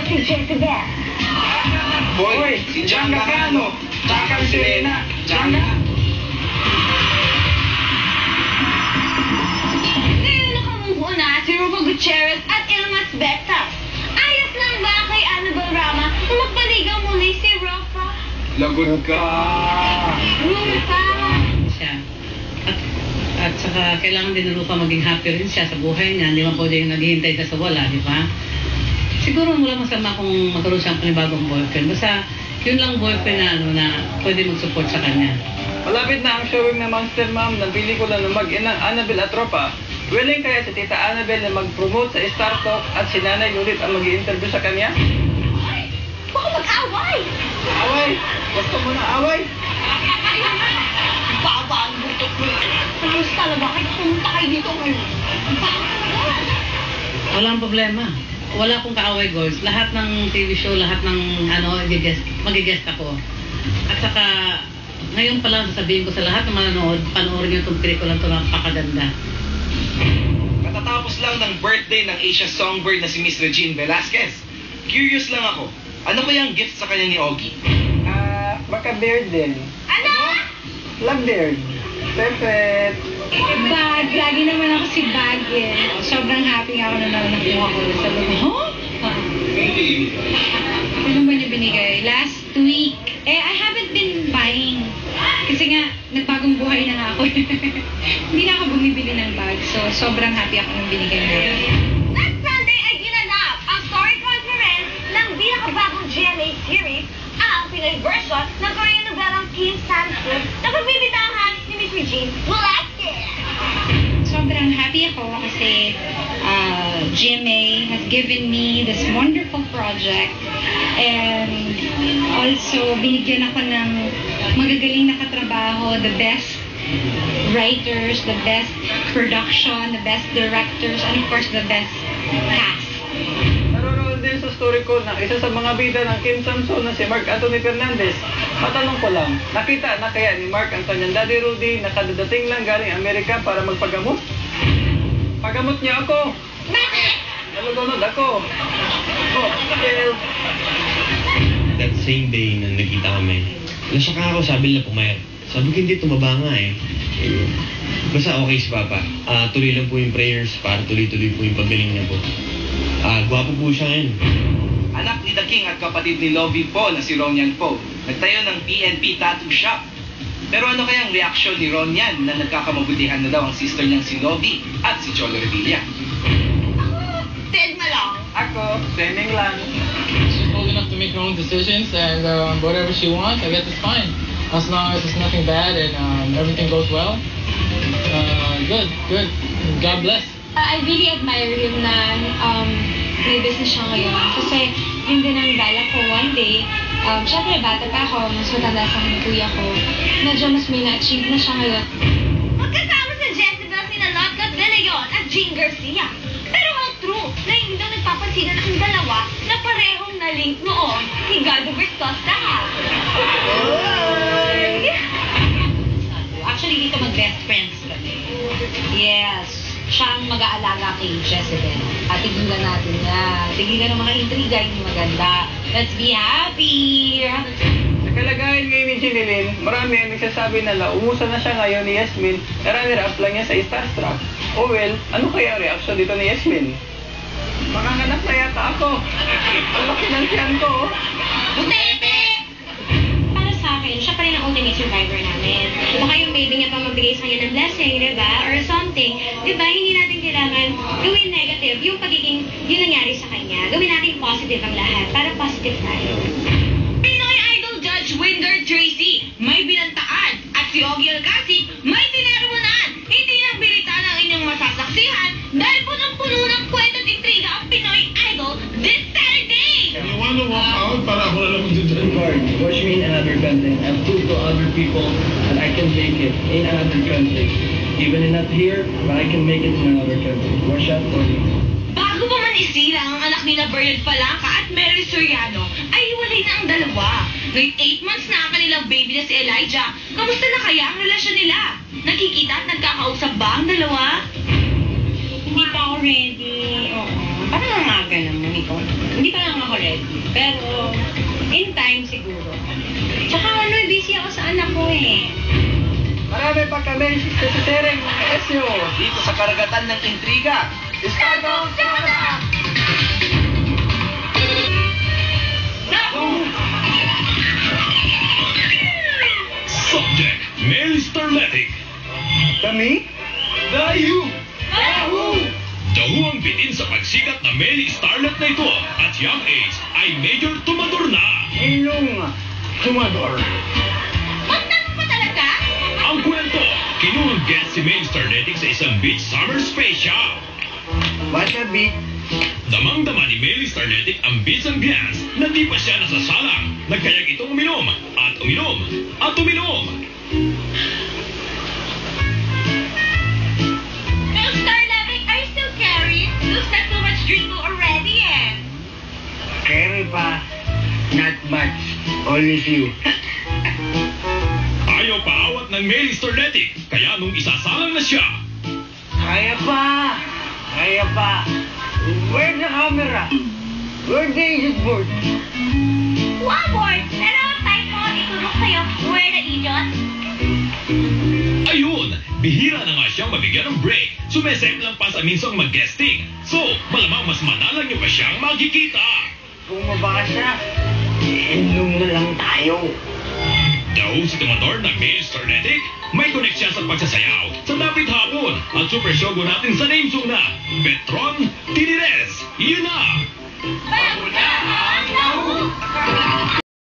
si Jezebel. Boy, si Janga Cano, tsaka si Serena, Janga. Ngayon nakamove na si Rufa Gutierrez at Ilmas Bectas. Ayos lang ba kay Annabel Rama na magpaligaw muli si Rufa? Lagot ka! Rufa! Siya. At saka kailangan din ng Rufa maging happy rin siya sa buhay niya. Hindi man po din naghihintay ka sa wala, di ba? Siguro wala masama kung magkaroon siyang panibagong boyfriend. Basta yun lang boyfriend na, na pwede mag-support sa kanya. Malapit na ang showing ng Monster Mom ng pelikula ng mag-inang Annabel at Rufa. Willing kaya si Tita Annabel na mag-promote sa Star Talk at si Nanay Lulit ang mag-i-interview sa kanya? Ay, baka mag-away! Away! Gusto mo na away? Baba ang butok mo. Kamusta na ba? Kahit pumunta kayo dito ngayon. Walang problema. Wala akong kaaway, girls. Lahat ng TV show, lahat ng mag-guest ako. At saka, ngayon pa lang sasabihin ko sa lahat ng manonood, panoorin niyo itong pelikulang ito, napakaganda. Katatapos lang ng birthday ng Asia Songbird na si Miss Regine Velasquez. Curious lang ako, ano kaya ang gift sa kanya ni Ogie? Baka beard din. Ano? Love beard. Perfect. Bag, lagi naman ako si Bag eh. Sobrang happy ako na nakuha ko sa lumi. Huh? Ano ba niya binigay? Last week. I haven't been buying. Kasi nga, nagbagong buhay na nga ako. Hindi na ako bumibili ng bag. So, sobrang happy ako nung binigay niya. Last Sunday ay ginanap ang story conference ng pinakabagong GMA series, ang Pinoy version ng Korean novelang Kim Sang-soo na pagbibitangan ni Miss Regine Velasquez. Sobrang happy ako kasi GMA has given me this wonderful project and also binigyan ako ng magagaling na katrabaho, the best writers, the best production, the best directors, and of course the best cast. Naroon din sa story ko na isa sa mga bida ng Kim Sang-soo na si Mark Anthony Fernandez. Matanong ko lang, nakita na kaya ni Mark ang kanyang Daddy Rudy na kadadating lang galing Amerika para magpagamot? Pagamot niya ako! Bakit? Nalugunod ako! Well, That same day na nagkita kami, nasaka ako, sabi nila pumayat. Sabi ko hindi, tumaba nga eh. Basta okay si Papa. Tuloy lang po yung prayers para tuloy-tuloy po yung paggaling niya po. Gwapo po siya ngayon. Anak ni The King at kapatid ni Lovie Po na si Ronian Po, nagtayo ng PNP Tattoo Shop. Pero ano kayang reaksyon ni Ronian na nagkakamabutihan na daw ang sister niyang si Lovie at si Cholo Revilla? Ted mo lang. ako, training lang. She's old enough to make her own decisions, and whatever she wants, I guess it's fine. As long as it's nothing bad and everything goes well. Good, good. God bless. I really admire him na may business siya ngayon. Kasi yun din ang gala ko one day. Siyempre, bata pa ako, mas matanda sa akin kuya ko. Medyo mas may na-achieve na siya ngayon. Magkasama sa Jezebel sina Lotlot De Leon at Jean Garcia. Pero how true na hindi daw nagpapansinan ang dalawa na parehong na-link noon ni Godovers Costa. Actually, dito mag-best friends kami. Yes. Siya ang mag-aalaga kay Jezebel. At tigilan natin yan. Tigilan ng mga intriga, hindi maganda. Let's be happy! Sa kalagayan ngayon ni Jinilin, marami ang nagsasabi na umusa na siya ngayon ni Yasmin na runner-up lang niya sa Starstruck. O well, ano kaya ang reaction dito ni Yasmin? Makanganak na yata ako. Ang laki ng tiyan ko. Butete! Para sa akin, siya pa rin ang ultimate survivor namin. Baka yung baby niya pa magbigay sa kanya ng blessing, diba? Or something. Diba? Hindi natin kailangan gawin negative yung pagiging yung nangyari sa kanya. Gawin natin positive ang lahat para positive tayo. Pinoy Idol Judge Winder Tracy may binantaan at si Ogie Alcacid may sinermonan. Hindi lang biritan ang inyong masasaksihan dahil punong-puno ng kwento at intriga ang Pinoy Idol this Saturday! You want to walk out para ako na lang mag-join? Watch me in another country. I've proved to other people that I can make it in another country. Even not here, but I can make it in another country. Watch out for me. Bago pa man isilang ang anak ni na Bernard Palangka at Mary Soriano, ay hiwalay na ang dalawa. Ngayon 8 months na ang kanilang baby na si Elijah. Kamusta na kaya ang relasyon nila? Nakikita at nagkakausap ba ang dalawa? Hindi pa ako ready. Oo. Parang umaga naman ikaw. Hindi Hindi pa lang ako ready. Pero, in time siguro. Tsaka busy ako sa anak ko eh. Marami pa kami sa Sereng SU. Dito sa karagatan ng intriga. Estado Sana! Subject, Mel Starletic. Kami? Dayu! Yahoo! Dahuang bitin sa pagsikat na male starlet na ito at young age ay major tumador na. Inyong tumador. Magtanong pa talaga? Ang kwento, kinuhang guest si male starletic sa isang beach summer special. Basta beat. Damang-dama ni Mel Starletic ang beach ambiance na di pa siya nasasalang. Nagkayag itong uminom at uminom at uminom. Well, Starletic, are you still carrying? You spent too much drink already eh. Carry pa. Not much. Only few. Ayaw paawat ng Mel Starletic kaya nung isasalang na siya, Kaya pa. Kaya pa. Where's the camera? Where's the agent board? One more! Pero time mo, itulog sa'yo, where the idiot? ayun, bihira na nga siyang mabigyan ng break. Sumesem lang pa sa minsang mag-guesting. So, malamang mas madalang niyo pa siyang makikita. Kung mabasa, inom na lang tayo. Daw si Tumador na Male Starletic, may connect siya sa pagsasayaw sa Dapit Hapon at super show natin sa name song na Petron Tinires. Yun na! Bago na ang